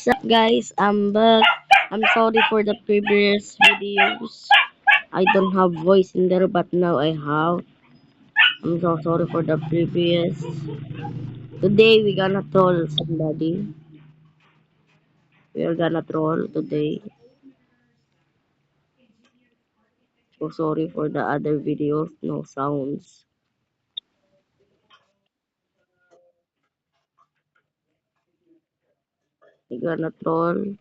up, guys? I'm back. I'm sorry for the previous videos. I don't have voice in there, but now I have. I'm so sorry for the previous. Today we gonna troll somebody. We are gonna troll today. So sorry for the other videos, no sounds. We gonna troll.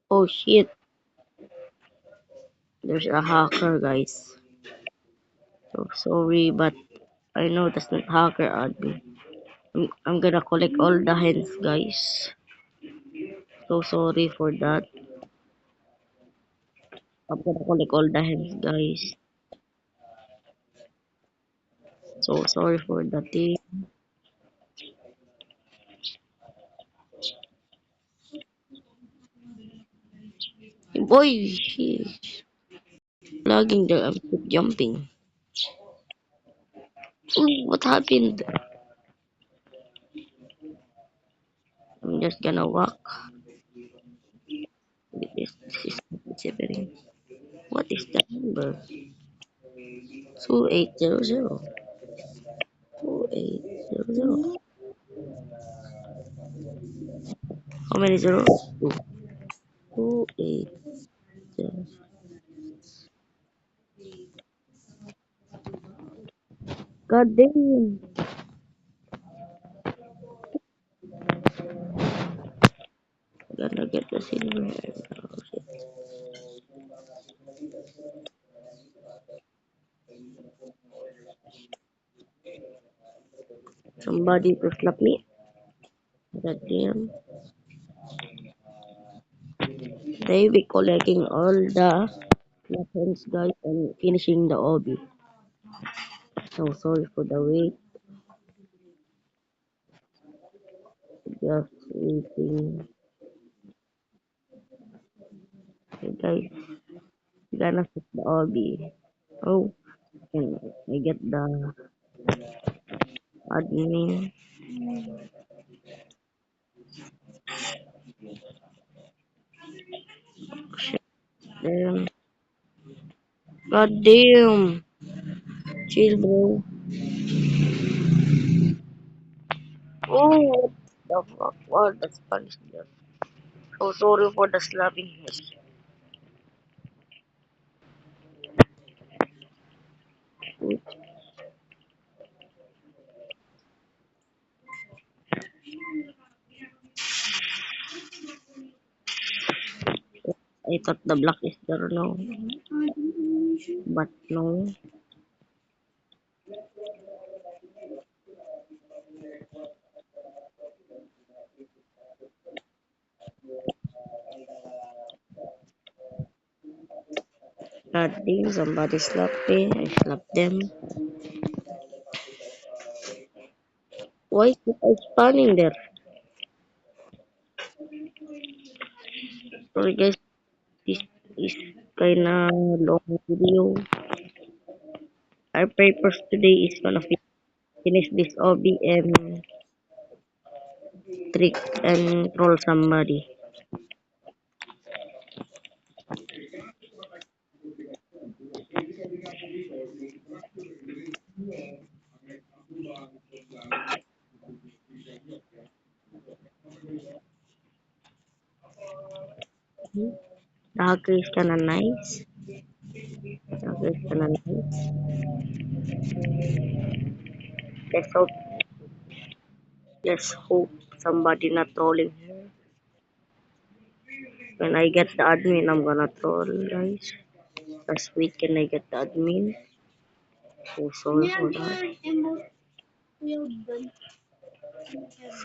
Oh shit! There's a hacker, guys. So sorry, but I know that's not hacker admin. I'm gonna collect all the hands, guys. So sorry for that. I'm gonna collect all the hands, guys. So sorry for the thing. Boy, sheesh. Lagging there. I'm keep jumping. Ooh, what happened? I'm just gonna walk with this. This is severing. What is the number? 2800. 2800. How many zeros? Two. 2800. God damn. Gonna get the silver. Oh, shit. Somebody to slap me. God damn. They be collecting all the weapons, guys, and finishing the obby. So sorry for the wait. Just waiting. Okay, guys, we gonna fix the obby. Oh, and I get the admin. Shit, damn. God damn. Chill, bro. Oh, what the fuck? What the Spanish there? So sorry for the slapping. I thought the block is there now, but no. God damn, somebody slapped me. I slapped them. Why is it spawning there? Sorry guys, this is kinda long video. Our purpose today is gonna finish this OBM trick and troll somebody. The hacker is kinda nice. The hacker is kinda nice. Let's hope somebody not trolling her. When I get the admin, I'm gonna troll guys. Last week can I get the admin? So sorry for that.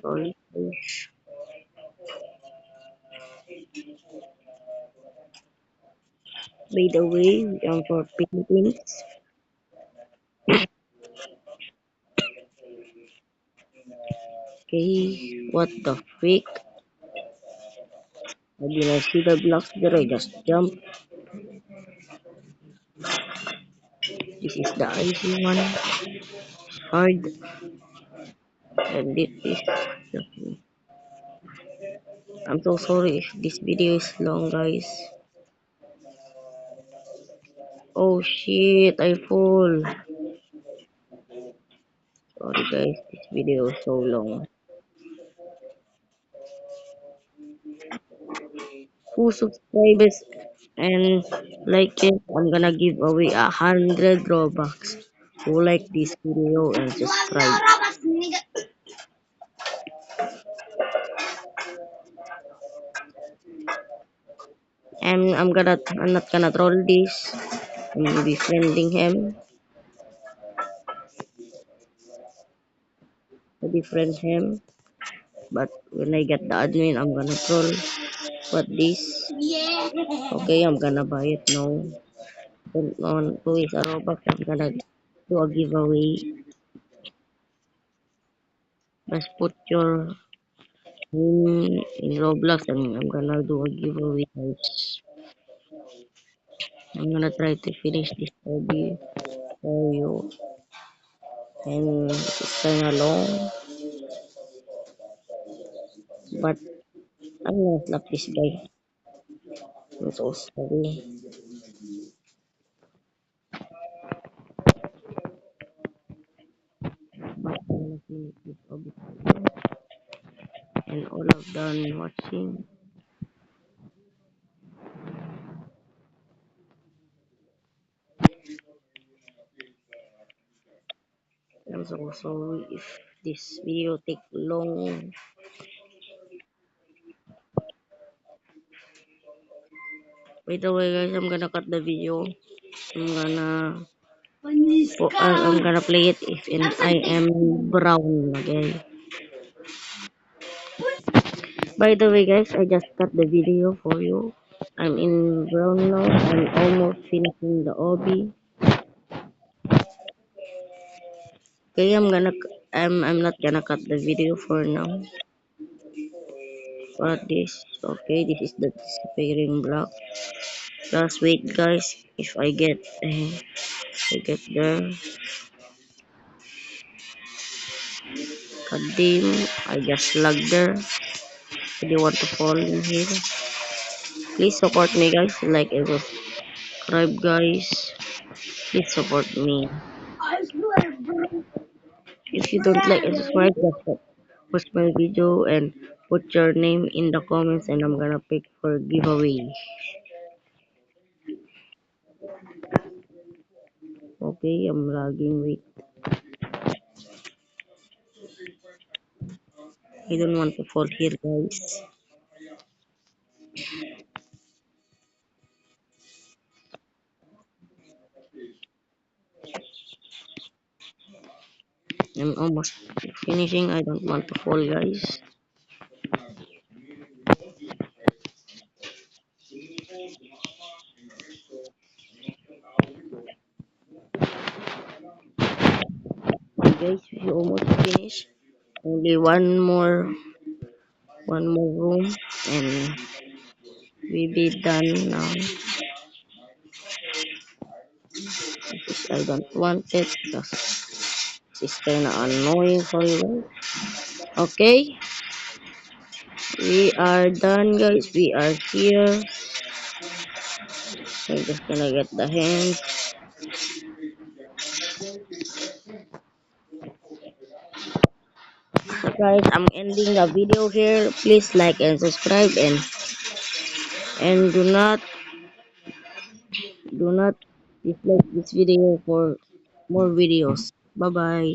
Sorry guys. By the way, for Philippines. Okay, what the freak? I didn't see the blocks there, I just jumped. This is the easy one. Hard. And this is just me. I'm so sorry if this video is long, guys. Oh shit, I fall. Sorry guys, this video is so long. Who subscribes and like it, I'm gonna give away 100 Robux. Who like this video and subscribe. And I'm not gonna troll this. I'm befriending him. I befriend him. But when I get the admin, I'm gonna troll. What this? Okay, I'm gonna buy it now. Then on 2 weeks a Robux, I'm gonna do a giveaway. Just put your in Roblox and I'm gonna do a giveaway guys. I'm gonna try to finish this hobby for you and it's kinda long but I'm gonna slap this guy. I'm so sorry. But I'm gonna finish this hobby for you and all of done watching. I'm so sorry if this video take long. By the way guys, I'm gonna cut the video. I'm gonna I'm gonna play it if and I am brown again. By the way guys, I just cut the video for you. I'm in brown now. I'm almost finishing the hobby. Okay, I'm not gonna cut the video for now. But this okay, this is the disappearing block. Just wait guys. If I get there. God damn, I just lagged there. I don't want to fall in here. Please support me guys. Like and subscribe guys. Please support me. If you don't like and subscribe, just watch my video and put your name in the comments and I'm gonna pick for giveaway. Okay, I'm lagging. Wait, I don't want to fall here, guys. I'm almost finishing. I don't want to fall, guys. Guys, we almost finished. Only one more room, and we be done now. I don't want it because it's kinda annoying for you. Okay, we are done, guys. We are here. I'm just gonna get the hands. So guys, I'm ending the video here. Please like and subscribe and do not dislike this video for more videos. Bye bye.